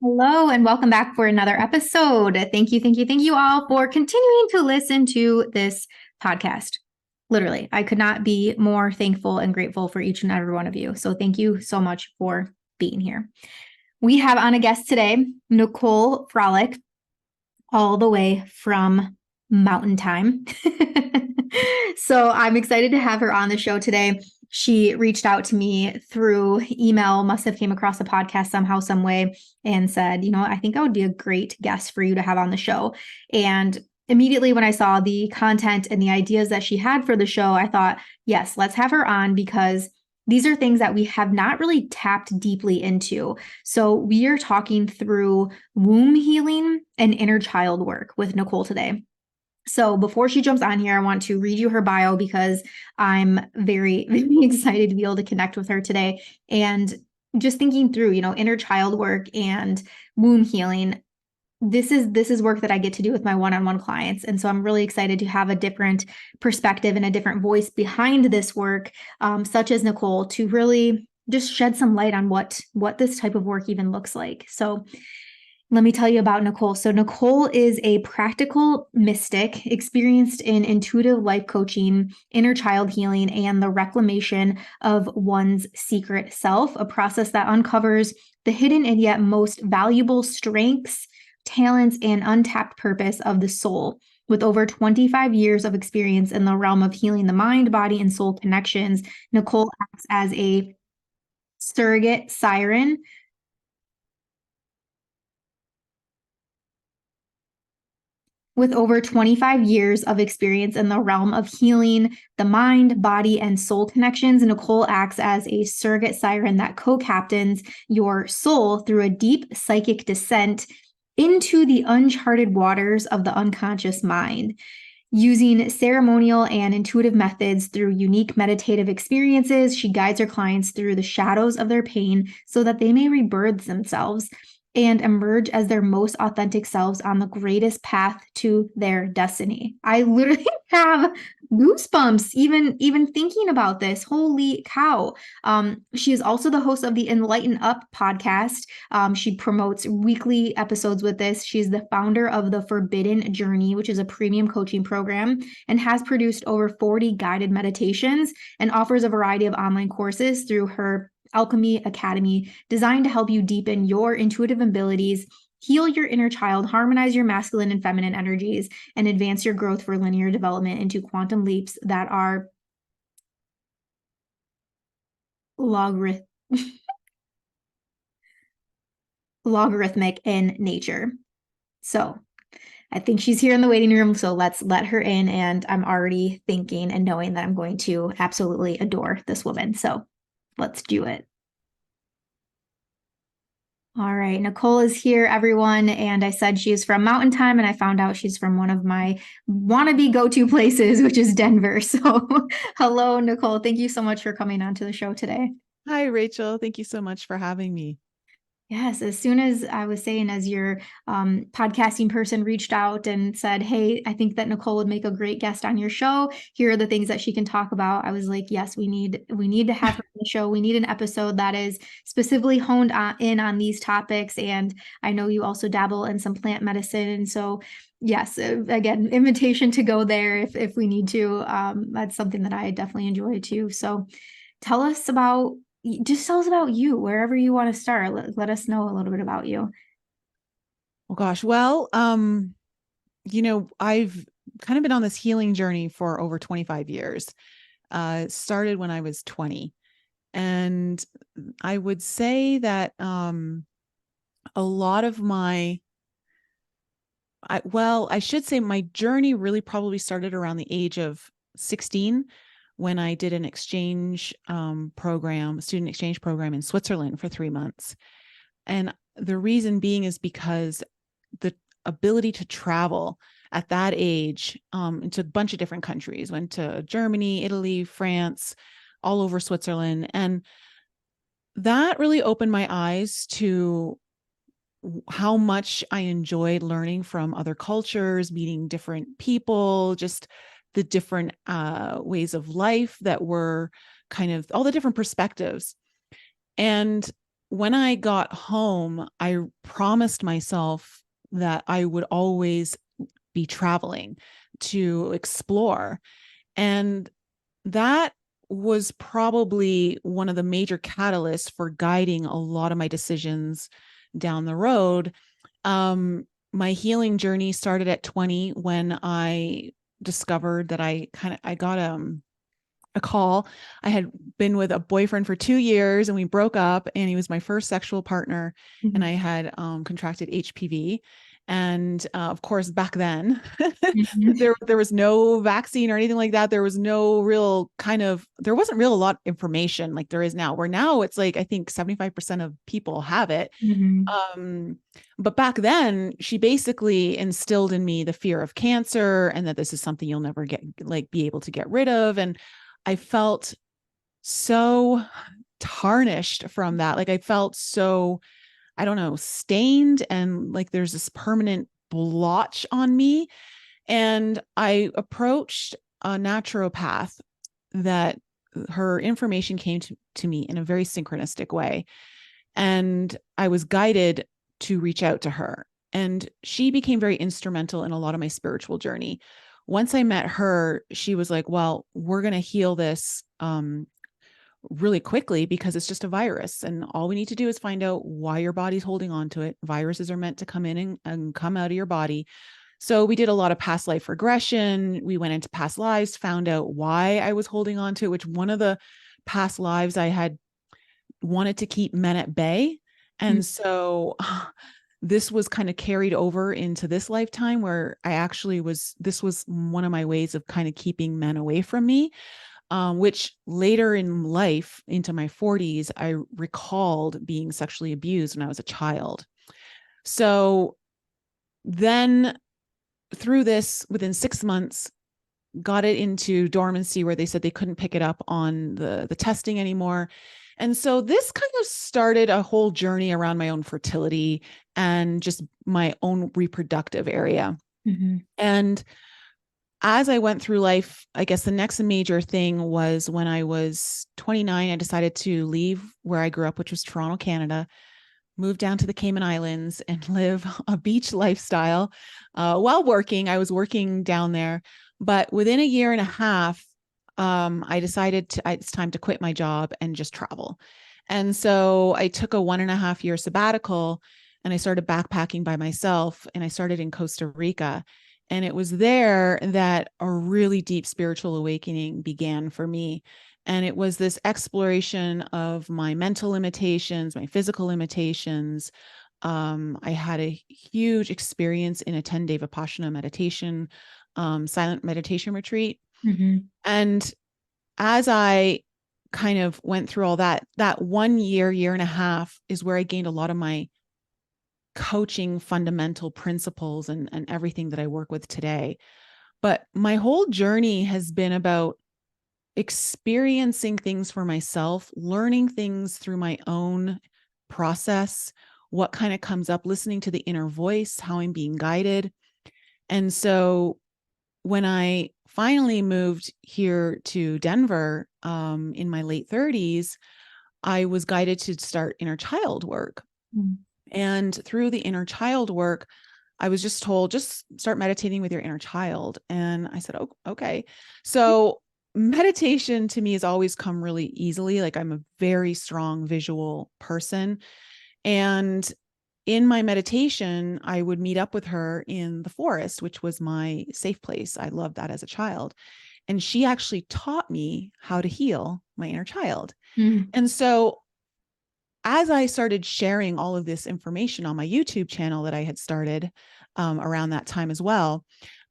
Hello and welcome back for another episode. Thank you all for continuing to listen to this podcast. Literally, I could not be more thankful and grateful for each and every one of you. So thank you so much for being here. We have on a guest today, Nicole Frolick, all the way from Mountain Time. So I'm excited to have her on the show today. She reached out to me through email, must have came across the podcast somehow, some way, and said, I think I would be a great guest for you to have on the show. And immediately when I saw the content and the ideas that she had for the show, I thought, yes, let's have her on because these are things that we have not really tapped deeply into. So we are talking through womb healing and inner child work with Nicole today. So before she jumps on here, I want to read you her bio because I'm very, very excited to be able to connect with her today. And just thinking through, inner child work and womb healing, this is work that I get to do with my one-on-one clients. And so I'm really excited to have a different perspective and a different voice behind this work, such as Nicole, to really just shed some light on what this type of work even looks like. So let me tell you about Nicole. So Nicole is a practical mystic experienced in intuitive life coaching, inner child healing, and the reclamation of one's secret self, a process that uncovers the hidden and yet most valuable strengths, talents, and untapped purpose of the soul. With over 25 years of experience in the realm of healing the mind, body, and soul connections, Nicole acts as a surrogate siren. With over 25 years of experience in the realm of healing the mind, body, and soul connections, Nicole acts as a surrogate siren that co-captains your soul through a deep psychic descent into the uncharted waters of the unconscious mind. Using ceremonial and intuitive methods through unique meditative experiences, she guides her clients through the shadows of their pain so that they may rebirth themselves and emerge as their most authentic selves on the greatest path to their destiny. I literally have goosebumps even thinking about this. Holy cow. She is also the host of the Enlighten Up podcast. She promotes weekly episodes with this. She's the founder of the Forbidden Journey, which is a premium coaching program, and has produced over 40 guided meditations and offers a variety of online courses through her Alchemy Academy, designed to help you deepen your intuitive abilities, heal your inner child, harmonize your masculine and feminine energies, and advance your growth for linear development into quantum leaps that are logarithmic in nature. So I think she's here in the waiting room, so let's let her in. And I'm already thinking and knowing that I'm going to absolutely adore this woman. So let's do it. All right, Nicole is here, everyone. And I said she is from Mountain Time, and I found out she's from one of my wannabe go-to places, which is Denver. So hello, Nicole. Thank you so much for coming on to the show today. Hi, Rachel. Thank you so much for having me. Yes, as soon as I was saying, as your podcasting person reached out and said, "Hey, I think that Nicole would make a great guest on your show. Here are the things that she can talk about." I was like, "Yes, we need to have her on the show. We need an episode that is specifically honed in on these topics." And I know you also dabble in some plant medicine, and so yes, again, invitation to go there if we need to. That's something that I definitely enjoy too. So, tell us about just tell us about you, wherever you want to start. Let us know a little bit about you. Oh gosh. I've kind of been on this healing journey for over 25 years. It started when I was 20. And I would say that a lot of I should say my journey really probably started around the age of 16 when I did an exchange student exchange program in Switzerland for 3 months. And the reason being is because the ability to travel at that age into a bunch of different countries, went to Germany, Italy, France, all over Switzerland. And that really opened my eyes to how much I enjoyed learning from other cultures, meeting different people, just the different ways of life that were kind of all the different perspectives. And when I got home, I promised myself that I would always be traveling to explore. And that was probably one of the major catalysts for guiding a lot of my decisions down the road. My healing journey started at 20 when I discovered that I got a call. I had been with a boyfriend for 2 years and we broke up, and he was my first sexual partner. And I had contracted HPV. And of course, back then, there was no vaccine or anything like that. There was no real there wasn't real a lot of information like there is now, where now it's like, I think 75% of people have it. But back then, she basically instilled in me the fear of cancer and that this is something you'll never be able to get rid of. And I felt so tarnished from that. Like I felt so, I don't know, stained, and like there's this permanent blotch on me. And I approached a naturopath that her information came to me in a very synchronistic way. And I was guided to reach out to her. And she became very instrumental in a lot of my spiritual journey. Once I met her, she was like, well, we're going to heal this really quickly because it's just a virus. And all we need to do is find out why your body's holding on to it. Viruses are meant to come in and come out of your body. So we did a lot of past life regression. We went into past lives, found out why I was holding on to it, which one of the past lives I had wanted to keep men at bay. And so this was kind of carried over into this lifetime where this was one of my ways of kind of keeping men away from me, which later in life into my 40s, I recalled being sexually abused when I was a child. So then through this, within 6 months, got it into dormancy where they said they couldn't pick it up on the testing anymore. And so this kind of started a whole journey around my own fertility and just my own reproductive area. And as I went through life, I guess the next major thing was when I was 29, I decided to leave where I grew up, which was Toronto, Canada, move down to the Cayman Islands and live a beach lifestyle while working. I was working down there. But within a year and a half, I decided it's time to quit my job and just travel. And so I took a 1.5 year sabbatical and I started backpacking by myself, and I started in Costa Rica. And it was there that a really deep spiritual awakening began for me. And it was this exploration of my mental limitations, my physical limitations. I had a huge experience in a 10-day Vipassana meditation, silent meditation retreat. And as I kind of went through all that 1 year, year and a half is where I gained a lot of my coaching fundamental principles and everything that I work with today. But my whole journey has been about experiencing things for myself, learning things through my own process, what kind of comes up, listening to the inner voice, how I'm being guided. And so when I finally moved here to Denver in my late 30s, I was guided to start inner child work. And through the inner child work, I was just told, just start meditating with your inner child. And I said, oh, okay. So meditation to me has always come really easily. Like I'm a very strong visual person. And in my meditation, I would meet up with her in the forest, which was my safe place. I loved that as a child. And she actually taught me how to heal my inner child. And so as I started sharing all of this information on my YouTube channel that I had started around that time as well,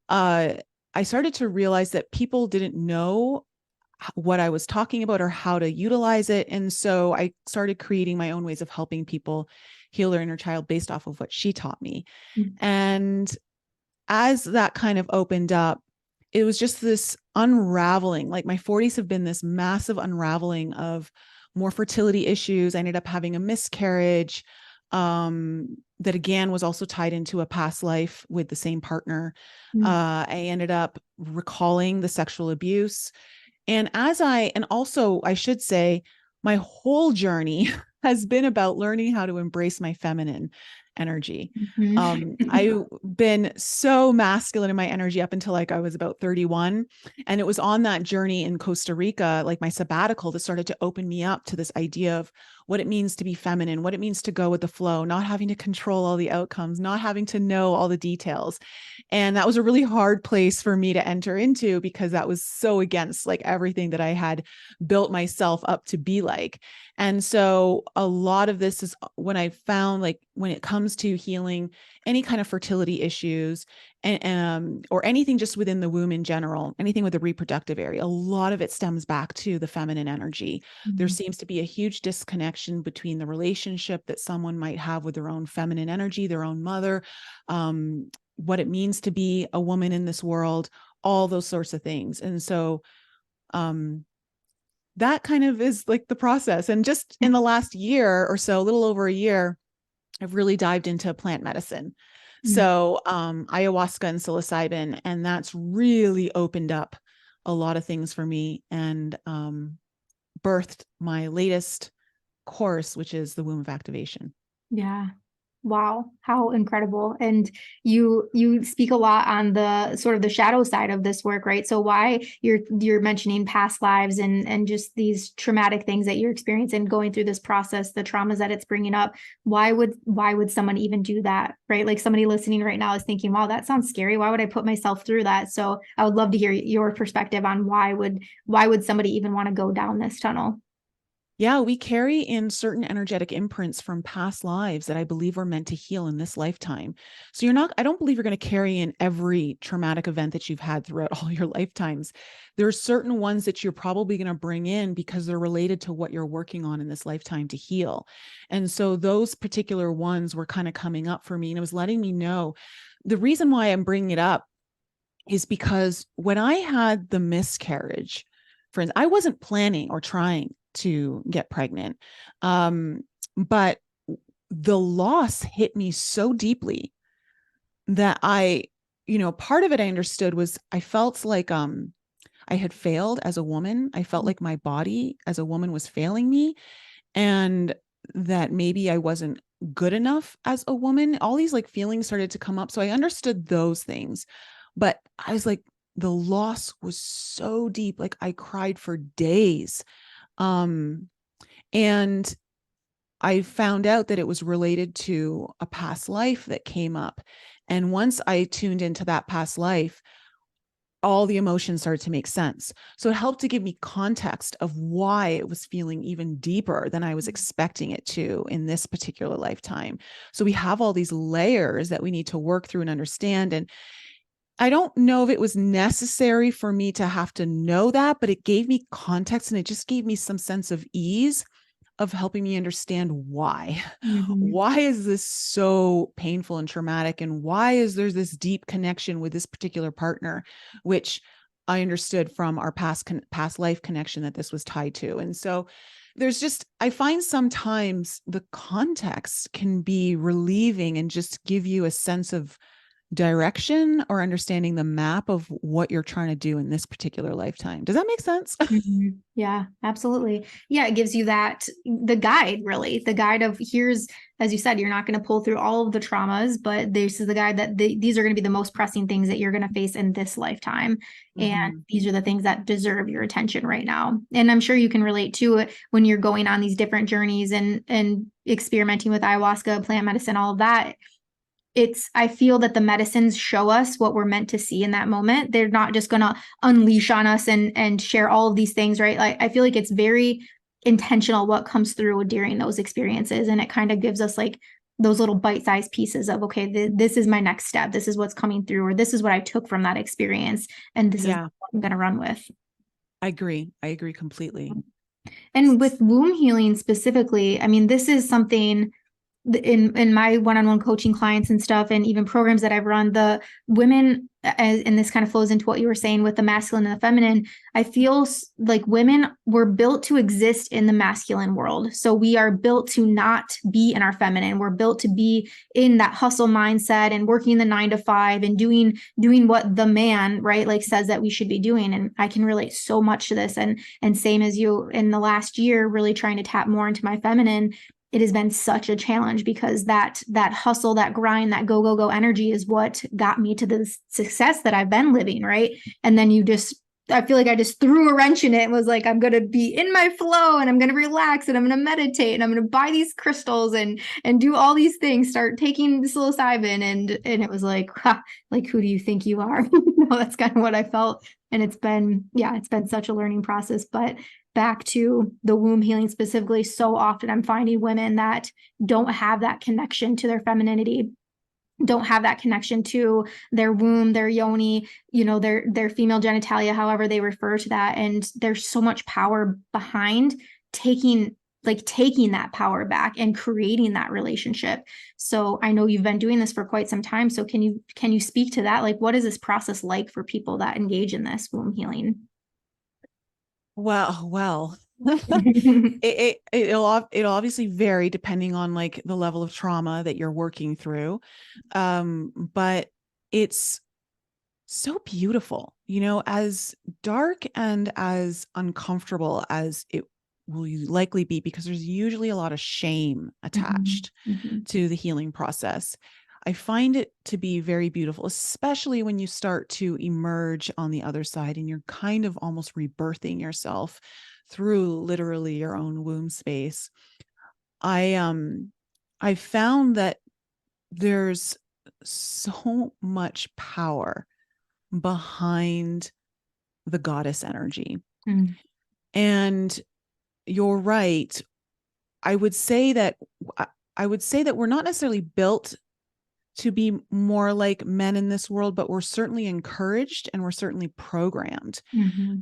I started to realize that people didn't know what I was talking about or how to utilize it. And so I started creating my own ways of helping people heal their inner child based off of what she taught me. And as that kind of opened up, it was just this unraveling. Like my 40s have been this massive unraveling of more fertility issues. I ended up having a miscarriage that again was also tied into a past life with the same partner. I ended up recalling the sexual abuse. And also I should say my whole journey has been about learning how to embrace my feminine energy. Mhm. I've been so masculine in my energy up until like I was about 31. And it was on that journey in Costa Rica, like my sabbatical, that started to open me up to this idea of what it means to be feminine, what it means to go with the flow, not having to control all the outcomes, not having to know all the details. And that was a really hard place for me to enter into, because that was so against like everything that I had built myself up to be like. And so a lot of this is when I found, like, when it comes to healing any kind of fertility issues, and or anything just within the womb in general, anything with the reproductive area, a lot of it stems back to the feminine energy. There seems to be a huge disconnection between the relationship that someone might have with their own feminine energy, their own mother, what it means to be a woman in this world, all those sorts of things. And so that kind of is like the process. And just in the last year or so, a little over a year, I've really dived into plant medicine. So ayahuasca and psilocybin, and that's really opened up a lot of things for me, and birthed my latest course, which is the womb of activation. Yeah. Wow, how incredible. And you speak a lot on the sort of the shadow side of this work, right? So why you're mentioning past lives and just these traumatic things that you're experiencing going through this process, the traumas that it's bringing up. Why would someone even do that, right? Like somebody listening right now is thinking, wow, that sounds scary. Why would I put myself through that? So I would love to hear your perspective on why would somebody even want to go down this tunnel? Yeah, we carry in certain energetic imprints from past lives that I believe were meant to heal in this lifetime. So I don't believe you're going to carry in every traumatic event that you've had throughout all your lifetimes. There are certain ones that you're probably going to bring in because they're related to what you're working on in this lifetime to heal. And so those particular ones were kind of coming up for me, and it was letting me know. The reason why I'm bringing it up is because when I had the miscarriage, friends, I wasn't planning or trying to get pregnant. But the loss hit me so deeply that part of it I understood was I felt like I had failed as a woman. I felt like my body as a woman was failing me, and that maybe I wasn't good enough as a woman. All these like feelings started to come up. So I understood those things. But I was like, the loss was so deep. Like I cried for days. Um, and I found out that it was related to a past life that came up. And once I tuned into that past life, all the emotions started to make sense. So it helped to give me context of why it was feeling even deeper than I was expecting it to in this particular lifetime. So we have all these layers that we need to work through and understand. And I don't know if it was necessary for me to have to know that, but it gave me context, and it just gave me some sense of ease of helping me understand why. Mhm. Why is this so painful and traumatic? And why is there this deep connection with this particular partner, which I understood from our past life connection that this was tied to. And so I find sometimes the context can be relieving and just give you a sense of direction or understanding the map of what you're trying to do in this particular lifetime. Does that make sense? Mhm. Yeah, absolutely. Yeah, it gives you the guide, really, the guide of here's, as you said, you're not going to pull through all of the traumas, but this is the guide that these are going to be the most pressing things that you're going to face in this lifetime. And these are the things that deserve your attention right now. And I'm sure you can relate to it when you're going on these different journeys and experimenting with ayahuasca, plant medicine, all of that. I feel that the medicines show us what we're meant to see in that moment. They're not just going to unleash on us and share all of these things, right? Like I feel like it's very intentional what comes through during those experiences, and it kind of gives us like those little bite-sized pieces of, okay, this is my next step, this is what's coming through, or this is what I took from that experience, and this is what I'm going to run with. I agree completely. And with womb healing specifically, I mean, this is something in my one-on-one coaching clients and stuff, and even programs that I've run, the women, and this kind of flows into what you were saying with the masculine and the feminine. I feel like women were built to exist in the masculine world. So we are built to not be in our feminine. We're built to be in that hustle mindset and working the 9 to 5 and doing what the man, right, like says that we should be doing. And I can relate so much to this. And same as you, in the last year, really trying to tap more into my feminine. it has been such a challenge because that hustle, that grind, that go energy is what got me to the success that I've been living, right? And then I feel like I just threw a wrench in it and was like, I'm going to be in my flow and I'm going to relax and I'm going to meditate and I'm going to buy these crystals and do all these things, start taking psilocybin. And it was like, like, who do you think you are? That's kind of what I felt. And it's been such a learning process. But back to the womb healing specifically, so often I'm finding women that don't have that connection to their femininity, don't have that connection to their womb, their yoni, their female genitalia, however they refer to that. And there's so much power behind taking that power back and creating that relationship. So I know you've been doing this for quite some time. So can you speak to that? Like, what is this process like for people that engage in this womb healing? Well, it'll obviously vary depending on like the level of trauma that you're working through. But it's so beautiful, as dark and as uncomfortable as it will likely be, because there's usually a lot of shame attached to the healing process. I find it to be very beautiful, especially when you start to emerge on the other side and you're kind of almost rebirthing yourself through literally your own womb space. I found that there's so much power behind the goddess energy. And you're right. I would say that we're not necessarily built to be more like men in this world, but we're certainly encouraged and we're certainly programmed.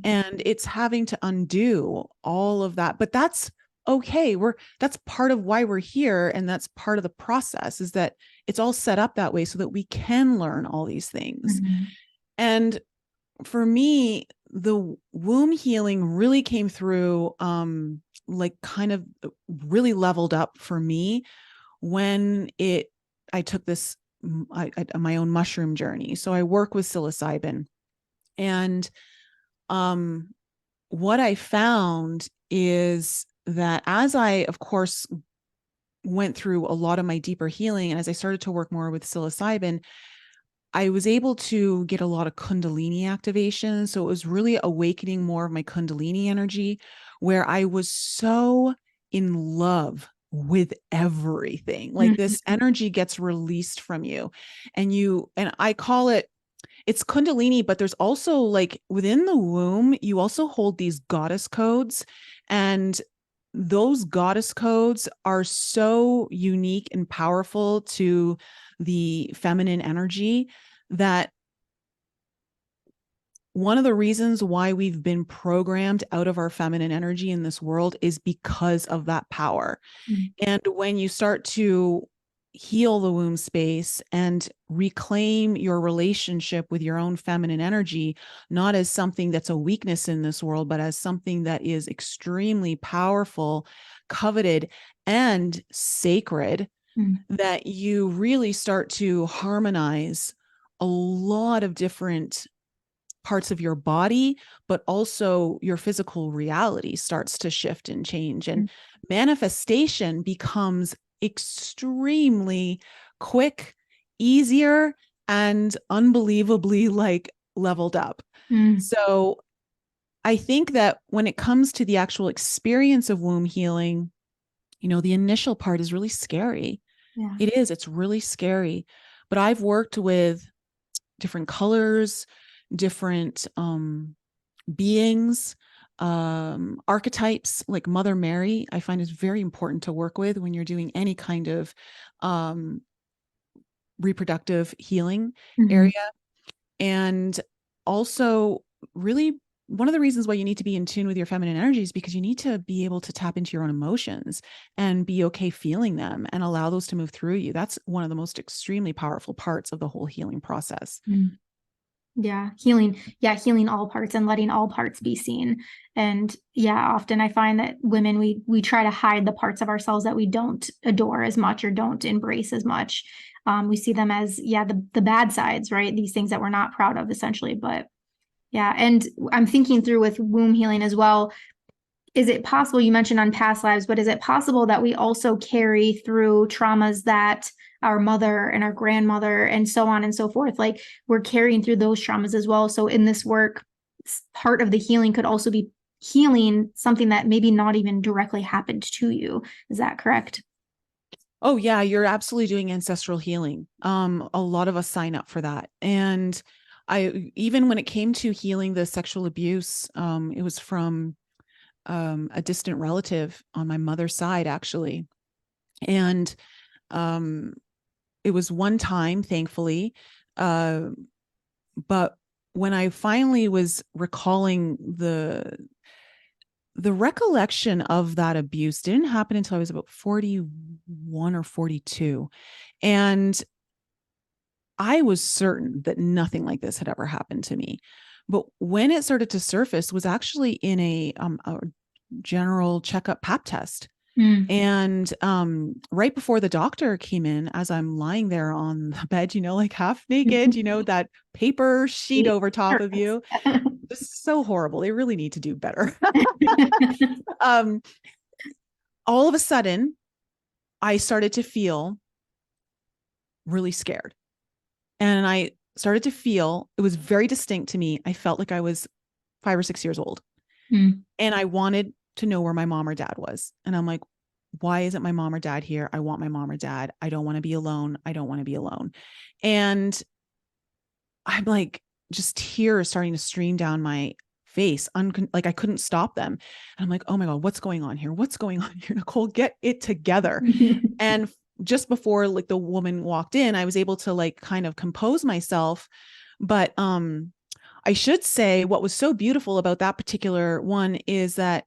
And it's having to undo all of that. But that's okay. That's part of why we're here. And that's part of the process, is that it's all set up that way so that we can learn all these things. And for me, the womb healing really came through, like kind of really leveled up for me when I took this, my own mushroom journey. So I work with psilocybin, and what I found is that as I, of course, went through a lot of my deeper healing, and as I started to work more with psilocybin, I was able to get a lot of Kundalini activation. So it was really awakening more of my Kundalini energy, where I was so in love with everything. Like this energy gets released from you, and I call it's Kundalini, but there's also like within the womb, you also hold these goddess codes, and those goddess codes are so unique and powerful to the feminine energy that one of the reasons why we've been programmed out of our feminine energy in this world is because of that power. And when you start to heal the womb space and reclaim your relationship with your own feminine energy, not as something that's a weakness in this world, but as something that is extremely powerful, coveted, and sacred, that you really start to harmonize a lot of different parts of your body, but also your physical reality starts to shift and change, and manifestation becomes extremely quick, easier, and unbelievably like leveled up. So I think that when it comes to the actual experience of womb healing, the initial part is really scary. Yeah. It's really scary. But I've worked with different colors, different beings, archetypes, like Mother Mary. I find is very important to work with when you're doing any kind of reproductive healing area. And also, really, one of the reasons why you need to be in tune with your feminine energies, because you need to be able to tap into your own emotions and be okay feeling them and allow those to move through you. That's one of the most extremely powerful parts of the whole healing process. Yeah, healing all parts and letting all parts be seen. And often I find that women, we try to hide the parts of ourselves that we don't adore as much or don't embrace as much. We see them as the bad sides, right? These things that we're not proud of, essentially. But and I'm thinking through with womb healing as well. is it possible, you mentioned on past lives, but is it possible that we also carry through traumas that our mother and our grandmother and so on and so forth, like we're carrying through those traumas as well? So in this work, part of the healing could also be healing something that maybe not even directly happened to you. Is that correct? Oh yeah, you're absolutely doing ancestral healing. A lot of us sign up for that. And even when it came to healing the sexual abuse, it was from a distant relative on my mother's side, actually. And um, it was one time, thankfully. But when I finally was recalling the recollection of that abuse didn't happen until I was about 41 or 42. And I was certain that nothing like this had ever happened to me. But when it started to surface was actually in a general checkup pap test. Mm. And right before the doctor came in, as I'm lying there on the bed, like half naked, that paper sheet over top of you. Just so horrible. They really need to do better. um, all of a sudden, I started to feel really scared. And I started to feel, it was very distinct to me. I felt like I was 5 or 6 years old. Mm. And I wanted to know where my mom or dad was. And I'm like, why isn't my mom or dad here? I want my mom or dad. I don't want to be alone. I don't want to be alone. And I'm like, just tears starting to stream down my face. Like I couldn't stop them. And I'm like, oh my God, what's going on here? What's going on here? Nicole, get it together. And just before like the woman walked in, I was able to like kind of compose myself. But I should say what was so beautiful about that particular one is that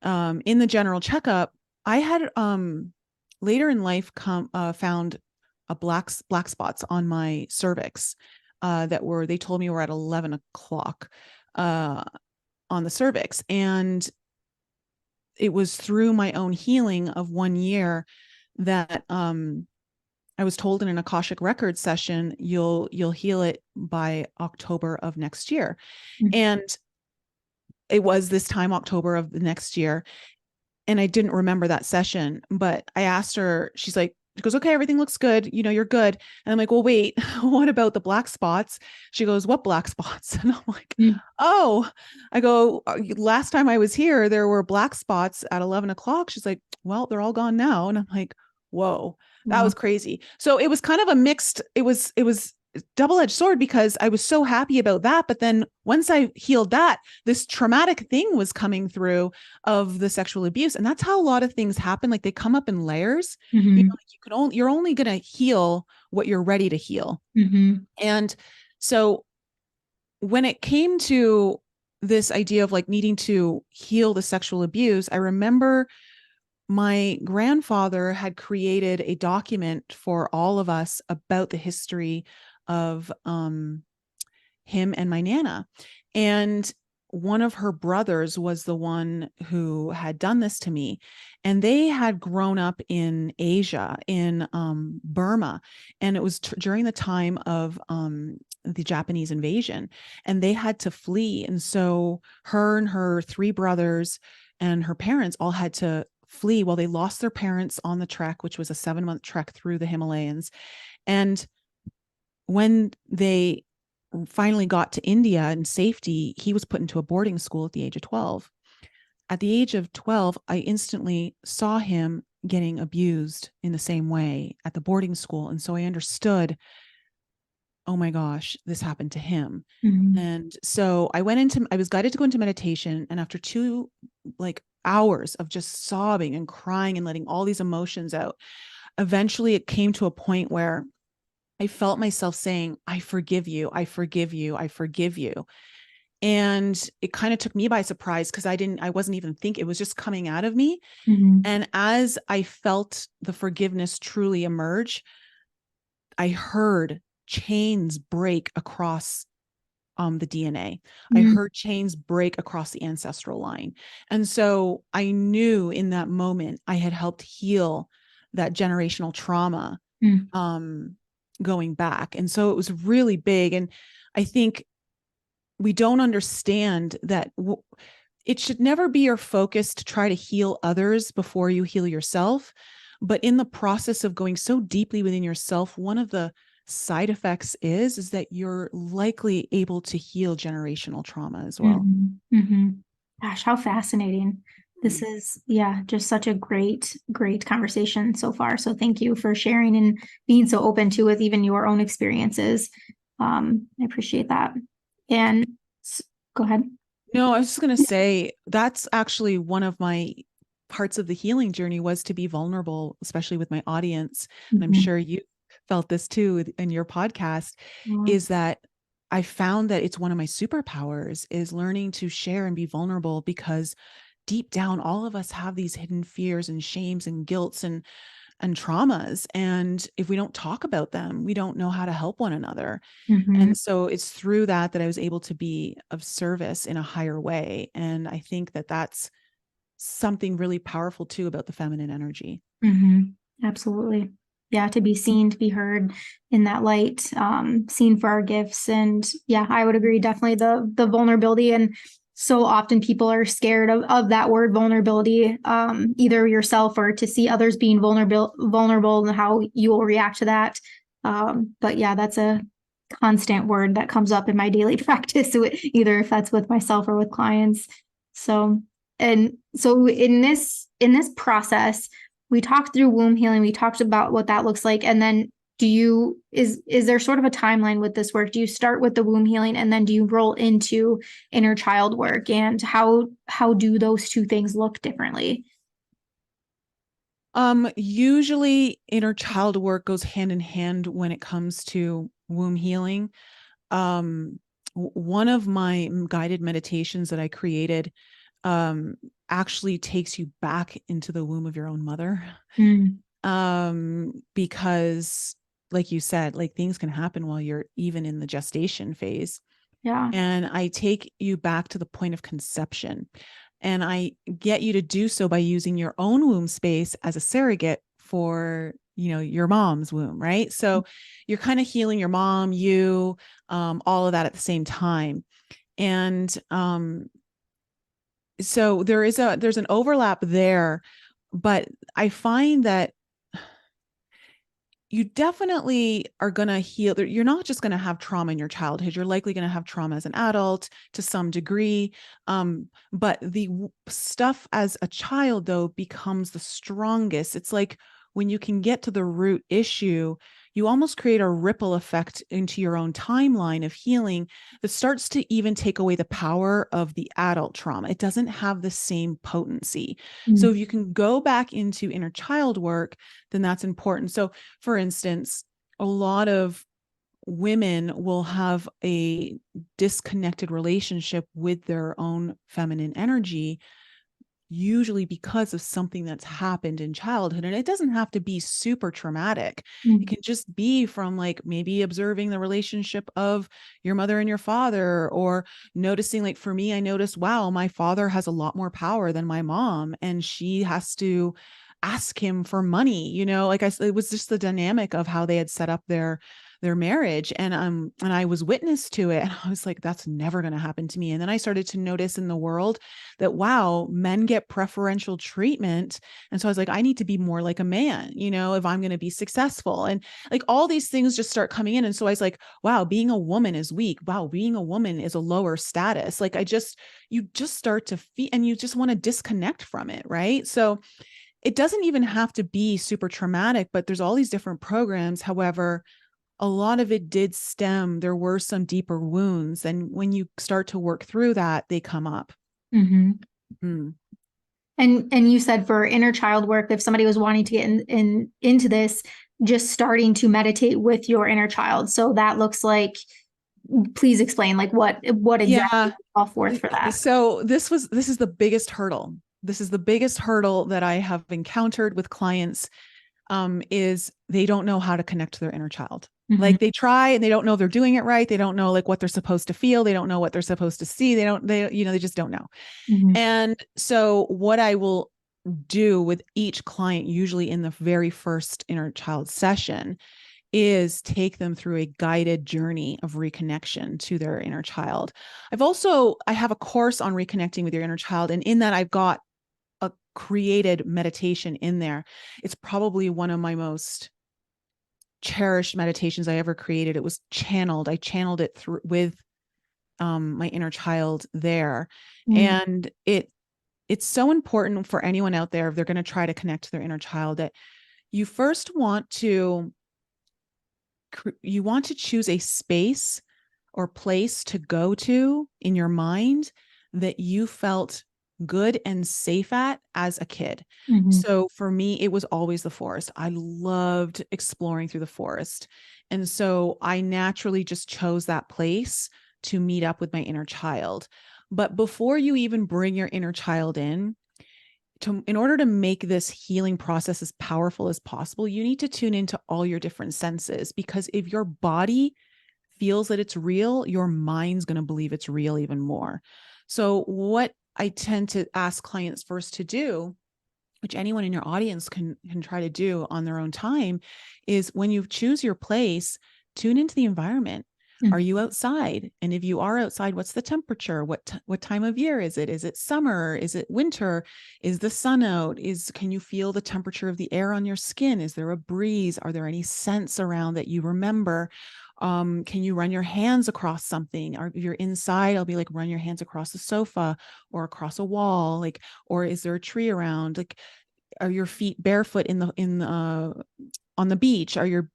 in the general checkup, I had later in life found a black spots on my cervix they told me were at 11 o'clock on the cervix. And it was through my own healing of 1 year that I was told in an Akashic Records session, you'll heal it by October of next year. Mm-hmm. And it was this time, October of the next year. And I didn't remember that session, but I asked her, she goes, okay, everything looks good. You're good. And I'm like, well, wait, what about the black spots? She goes, what black spots? And I'm like, oh, I go, last time I was here, there were black spots at 11 o'clock. She's like, well, they're all gone now. And I'm like, whoa, that was crazy. So it was kind of a mixed, it was double-edged sword because I was so happy about that. But then once I healed that, this traumatic thing was coming through of the sexual abuse. And that's how a lot of things happen. Like they come up in layers. Mm-hmm. You're only going to heal what you're ready to heal. Mm-hmm. And so when it came to this idea of like needing to heal the sexual abuse, I remember my grandfather had created a document for all of us about the history of him and my Nana. And one of her brothers was the one who had done this to me. And they had grown up in Asia, in Burma. And it was during the time of the Japanese invasion. And they had to flee. And so her and her 3 brothers and her parents all had to flee. Well, they lost their parents on the trek, which was a 7-month trek through the Himalayas. And when they finally got to India in safety, he was put into a boarding school at the age of 12. At the age of 12, I instantly saw him getting abused in the same way at the boarding school. And so I understood, oh my gosh, this happened to him. Mm-hmm. And so I was guided to go into meditation. And after 2 hours of just sobbing and crying and letting all these emotions out, eventually it came to a point where I felt myself saying, I forgive you. I forgive you. I forgive you. And it kind of took me by surprise because I wasn't even thinking, it was just coming out of me. Mm-hmm. And as I felt the forgiveness truly emerge, I heard chains break across the DNA. Mm-hmm. I heard chains break across the ancestral line. And so I knew in that moment I had helped heal that generational trauma. Mm-hmm. Going back. And so it was really big. And I think we don't understand that it should never be your focus to try to heal others before you heal yourself. But in the process of going so deeply within yourself, one of the side effects is that you're likely able to heal generational trauma as well. Gosh, how fascinating. This is, yeah, just such a great conversation so far. So thank you for sharing and being so open to with even your own experiences. I appreciate that. And go ahead. No, I was just going to say that's actually one of my parts of the healing journey, was to be vulnerable, especially with my audience. And I'm sure you felt this too in your podcast, is that I found that it's one of my superpowers, is learning to share and be vulnerable, because deep down, all of us have these hidden fears and shames and guilts and traumas. And if we don't talk about them, we don't know how to help one another. And so it's through that I was able to be of service in a higher way. And I think that that's something really powerful too about the feminine energy. Absolutely. Yeah, to be seen, to be heard in that light, seen for our gifts. And yeah, I would agree, definitely the vulnerability. And so often people are scared of that word vulnerability, either yourself or to see others being vulnerable and how you will react to that. But yeah, that's a constant word that comes up in my daily practice, either if that's with myself or with clients. So, and so in this process, we talked through womb healing. We talked about what that looks like. And then is there sort of a timeline with this work? Do you start with the womb healing and then do you roll into inner child work? And how do those two things look differently? Usually inner child work goes hand in hand when it comes to womb healing. One of my guided meditations that I created actually takes you back into the womb of your own mother. Because like you said, like things can happen while you're even in the gestation phase. Yeah. And I take you back to the point of conception, and I get you to do so by using your own womb space as a surrogate for, your mom's womb, right? So you're kind of healing your mom, all of that at the same time. And so there's an overlap there, but I find that you definitely are going to heal. You're not just going to have trauma in your childhood. You're likely going to have trauma as an adult to some degree. But the stuff as a child, though, becomes the strongest. It's like when you can get to the root issue, you almost create a ripple effect into your own timeline of healing that starts to even take away the power of the adult trauma. It doesn't have the same potency. So if you can go back into inner child work, then that's important. So for instance, a lot of women will have a disconnected relationship with their own feminine energy, usually because of something that's happened in childhood. And it doesn't have to be super traumatic. It can just be from like maybe observing the relationship of your mother and your father, or noticing, like for me, I noticed, wow, my father has a lot more power than my mom, and she has to ask him for money, like it was just the dynamic of how they had set up their marriage. And I was witness to it, and I was like, that's never going to happen to me. And then I started to notice in the world that, wow, men get preferential treatment. And so I was like, I need to be more like a man, if I'm going to be successful. And like all these things just start coming in. And so I was like, wow, being a woman is weak. Wow, being a woman is a lower status. Like you just start to feel, and you just want to disconnect from it. Right. So it doesn't even have to be super traumatic, but there's all these different programs. However, a lot of it did stem, there were some deeper wounds. And when you start to work through that, they come up. And you said for inner child work, if somebody was wanting to get into this, just starting to meditate with your inner child. So that looks like, please explain, like what exactly all forth for that. So this is the biggest hurdle. This is the biggest hurdle that I have encountered with clients, is they don't know how to connect to their inner child. Like they try and they don't know they're doing it right. They don't know like what they're supposed to feel. They don't know what they're supposed to see. They just don't know. And so what I will do with each client, usually in the very first inner child session, is take them through a guided journey of reconnection to their inner child. I have a course on reconnecting with your inner child. And in that, I've got a created meditation in there. It's probably one of my most cherished meditations I ever created. It was channeled. I channeled it through with my inner child there. Mm. And it's so important for anyone out there, if they're going to try to connect to their inner child, that you first want to choose a space or place to go to in your mind that you felt good and safe at as a kid. Mhm. So for me, it was always the forest. I loved exploring through the forest. And so I naturally just chose that place to meet up with my inner child. But before you even bring your inner child in order to make this healing process as powerful as possible, you need to tune into all your different senses, because if your body feels that it's real, your mind's going to believe it's real even more. So what I tend to ask clients first to do, which anyone in your audience can try to do on their own time, is when you choose your place, tune into the environment. Mm. Are you outside? And if you are outside, what's the temperature? What time of year is it? Is it summer? Is it winter? Is the sun out? Can you feel the temperature of the air on your skin? Is there a breeze? Are there any scents around that you remember? Can you run your hands across something? Or if you're inside, I'll be like, run your hands across the sofa or across a wall, like, or is there a tree around? Like, are your feet barefoot on the beach? Are your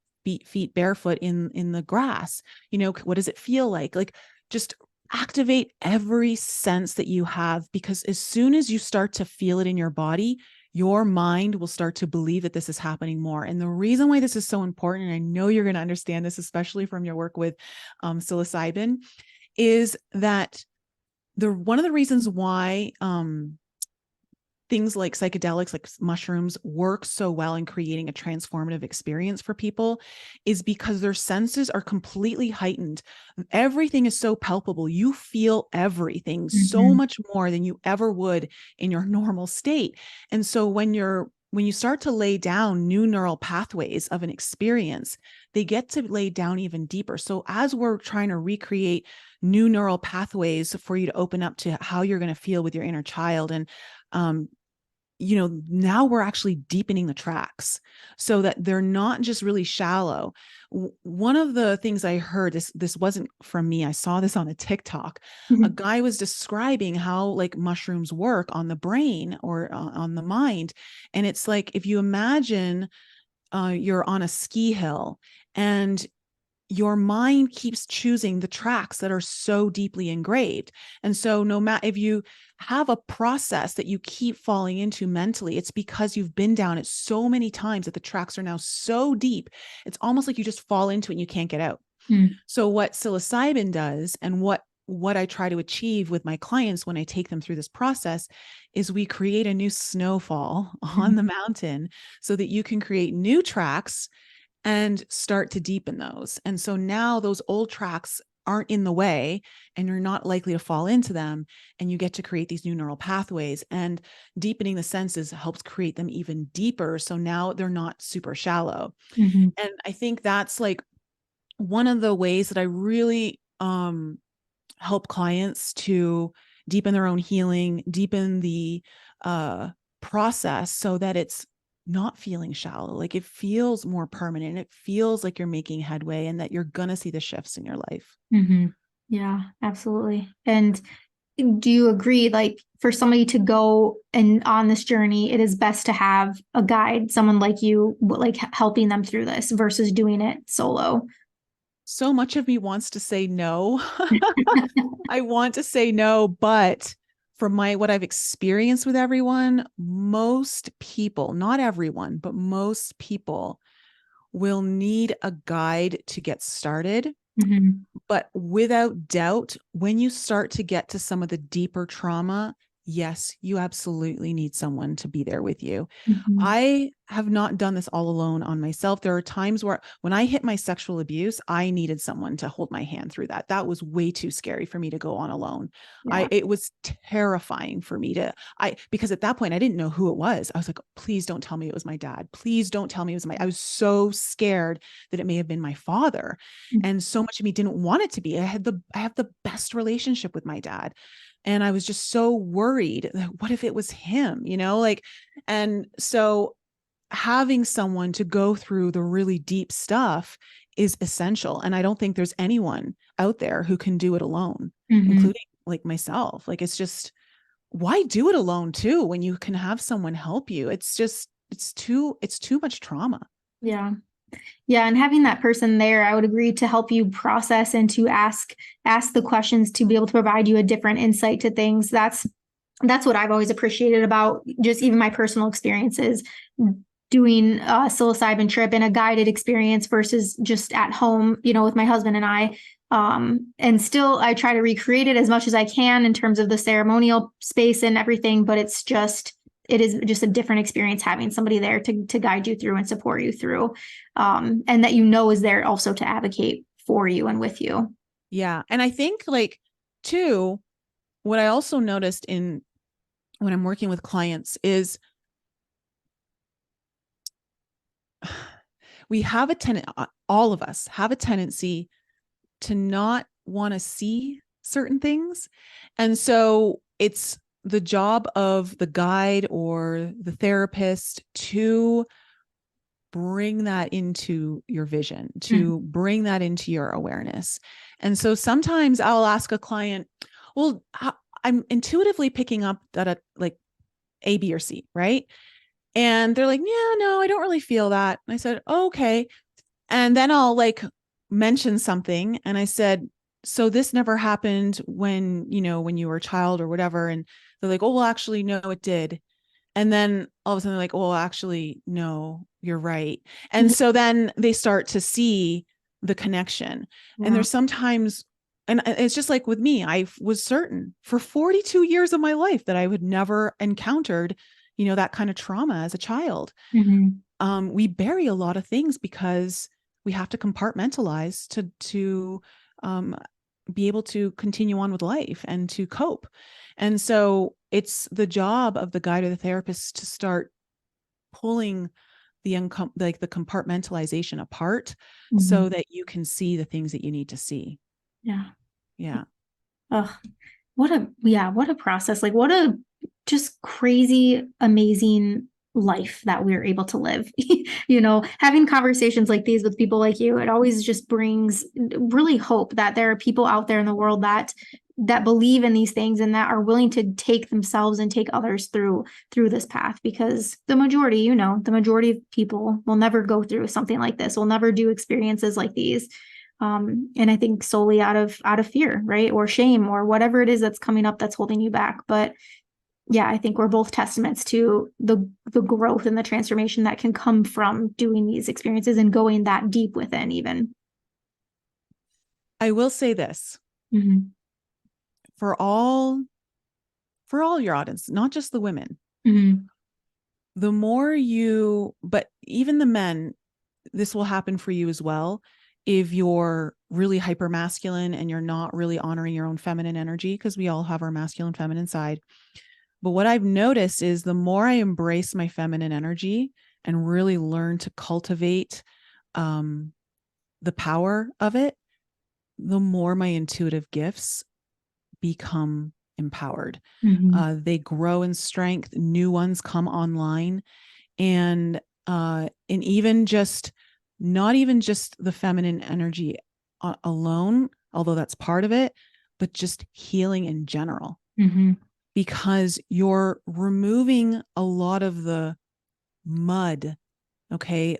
feet barefoot in the grass? What does it feel like? Like, just activate every sense that you have, because as soon as you start to feel it in your body, your mind will start to believe that this is happening more. And the reason why this is so important, and I know you're going to understand this, especially from your work with psilocybin, is that one of the reasons why things like psychedelics, like mushrooms, work so well in creating a transformative experience for people is because their senses are completely heightened. Everything is so palpable. You feel everything so Mhm. much more than you ever would in your normal state. And so when you start to lay down new neural pathways of an experience, they get to lay down even deeper. So as we're trying to recreate new neural pathways for you to open up to how you're going to feel with your inner child, and now we're actually deepening the tracks so that they're not just really shallow. One of the things I heard, this wasn't from me, I saw this on a TikTok. A Mhm. guy was describing how like mushrooms work on the brain or on the mind. And it's like, if you imagine you're on a ski hill and your mind keeps choosing the tracks that are so deeply engraved. And so no matter if you have a process that you keep falling into mentally, it's because you've been down it so many times that the tracks are now so deep. It's almost like you just fall into it and you can't get out. Mm. So what psilocybin does, and what I try to achieve with my clients when I take them through this process, is we create a new snowfall on Mhm. the mountain so that you can create new tracks and start to deepen those. And so now those old tracks aren't in the way and you're not likely to fall into them. And you get to create these new neural pathways, and deepening the senses helps create them even deeper. So now they're not super shallow. Mhm. And I think that's like one of the ways that I really help clients to deepen their own healing, deepen the uh, process so that it's not feeling shallow. Like, it feels more permanent. It feels like you're making headway and that you're going to see the shifts in your life. Mhm. Yeah, absolutely. And do you agree, like, for somebody to go and on this journey, it is best to have a guide, someone like you, like helping them through this versus doing it solo? So much of me wants to say no. I want to say no, but from what I've experienced with everyone, most people, not everyone, but most people will need a guide to get started. Mhm. But without doubt, when you start to get to some of the deeper trauma, yes, you absolutely need someone to be there with you. Mhm. I have not done this all alone on myself. There are times where when I hit my sexual abuse, I needed someone to hold my hand through that. That was way too scary for me to go on alone. Yeah. It was terrifying for me because at that point I didn't know who it was. I was like, please don't tell me it was my dad. Please don't tell me it was I was so scared that it may have been my father. And so much of me didn't want it to be. I have the best relationship with my dad. And I was just so worried, like, what if it was him, and so having someone to go through the really deep stuff is essential. And I don't think there's anyone out there who can do it alone, Mhm. including like myself. Like, it's just, why do it alone too, when you can have someone help you? It's too much trauma. Yeah. Yeah, and having that person there, I would agree, to help you process and to ask the questions, to be able to provide you a different insight to things. That's what I've always appreciated about just even my personal experiences doing a psilocybin trip in a guided experience versus just at home, with my husband and I. And still, I try to recreate it as much as I can in terms of the ceremonial space and everything, but it is just a different experience having somebody there to guide you through and support you through, and that is there also to advocate for you and with you. Yeah. And I think, like, too, what I also noticed in when I'm working with clients is we have all of us have a tendency to not want to see certain things. And so it's the job of the guide or the therapist to bring that into your vision, to bring that into your awareness. And so sometimes I'll ask a client, well, I'm intuitively picking up that like A, B, or C, right? And they're like, yeah, no, I don't really feel that. And I said, oh, okay. And then I'll like mention something. And I said, so this never happened when you were a child or whatever. And they're like, oh, well, actually, no, it did. And then all of a sudden they're like, oh, well, actually, no, you're right. And so then they start to see the connection. And Yeah. there's sometimes, and it's just like with me, I was certain for 42 years of my life that I would never encountered, that kind of trauma as a child. Mhm. We bury a lot of things because we have to compartmentalize to be able to continue on with life and to cope. And so it's the job of the guide or the therapist to start pulling the the compartmentalization apart so that you can see the things that you need to see. Yeah. Yeah. Oh, what a process. Like, what a just crazy, amazing life that we're able to live. Having conversations like these with people like you, it always just brings really hope that there are people out there in the world that believe in these things and that are willing to take themselves and take others through this path, because the majority of people will never go through something like this, will never do experiences like these. And I think solely out of fear, right? Or shame, or whatever it is that's coming up that's holding you back. But yeah, I think we're both testaments to the growth and the transformation that can come from doing these experiences and going that deep within even. I will say this Mm-hmm. for all your audience, not just the women. Mm-hmm. The more but even the men, this will happen for you as well. If you're really hyper masculine and you're not really honoring your own feminine energy, because we all have our masculine, feminine side. But what I've noticed is the more I embrace my feminine energy and really learn to cultivate the power of it, the more my intuitive gifts become empowered. Mm-hmm. They grow in strength, new ones come online. And even just not even just the feminine energy alone, although that's part of it, but just healing in general, Mm-hmm. because you're removing a lot of the mud, okay,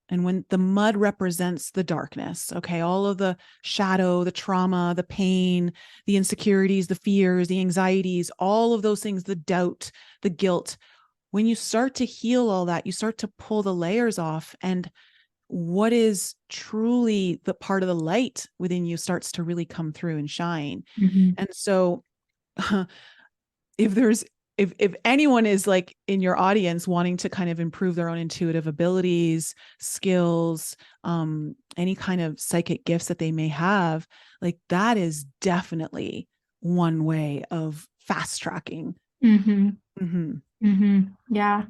and when the mud represents the darkness, okay, all of the shadow, the trauma, the pain, the insecurities, the fears, the anxieties, all of those things, the doubt, the guilt. When you start to heal all that, you start to pull the layers off, and what is truly the part of the light within you starts to really come through and shine. Mm-hmm. And so if there's, if anyone is like in your audience wanting to kind of improve their own intuitive abilities, skills, any kind of psychic gifts that they may have, like that is definitely one way of fast tracking. Mm-hmm. Mm-hmm. Mm-hmm. Yeah.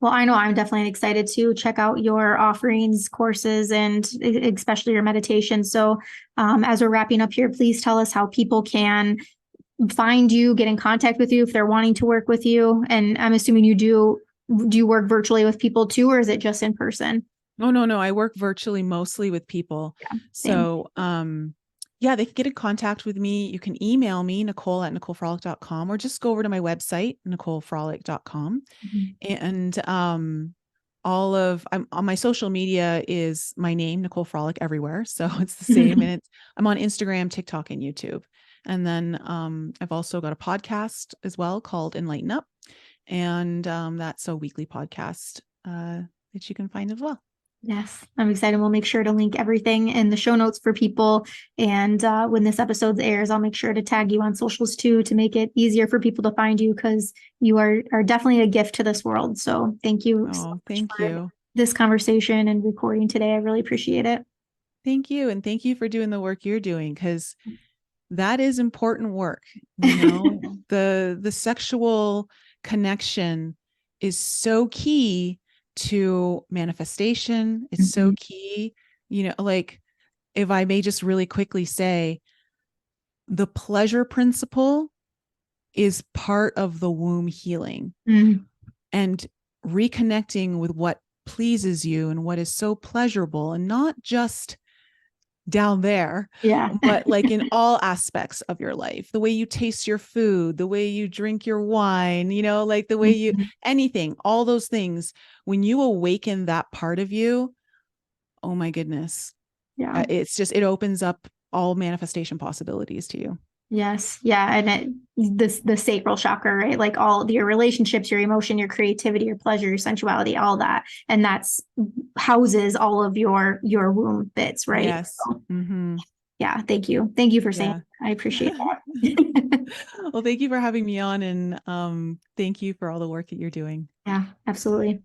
Well, I know I'm definitely excited to check out your offerings, courses, and especially your meditation. So, as we're wrapping up here, please tell us how people can find you, get in contact with you if they're wanting to work with you. And I'm assuming you do. Do you work virtually with people too, or is it just in person? Oh, no. I work virtually mostly with people. Yeah, same. So, yeah, they can get in contact with me. You can email me, Nicole@NicoleFrolick.com, or just go over to my website, NicoleFrolick.com. Mhm. And I'm on my social media is my name, Nicole Frolick, everywhere. So it's the same. And I'm on Instagram, TikTok, and YouTube. And then I've also got a podcast as well called Enlighten Up. And that's a weekly podcast that you can find as well. Yes, I'm excited. We'll make sure to link everything in the show notes for people. And when this episode airs, I'll make sure to tag you on socials too to make it easier for people to find you because you are definitely a gift to this world. So thank you so Oh, much thank for you. this conversation and recording today. I really appreciate it. Thank you. And thank you for doing the work you're doing, because that is important work. You know, the sexual connection is so key to manifestation. It's so Mhm. key, like, if I may just really quickly say, the pleasure principle is part of the womb healing, Mhm. and reconnecting with what pleases you and what is so pleasurable, and not just down there, Yeah. but like in all aspects of your life, the way you taste your food, the way you drink your wine, like the way you, Mhm. anything, all those things, when you awaken that part of you, oh my goodness, Yeah. it's just, it opens up all manifestation possibilities to you. Yes. Yeah. And the sacral chakra, right? Like all of your relationships, your emotion, your creativity, your pleasure, your sensuality, all that. And that's houses all of your womb bits, right? Yes. So, Mm-hmm. yeah. Thank you. Thank you for saying Yeah. that. I appreciate that. Well, thank you for having me on, and thank you for all the work that you're doing. Yeah, absolutely.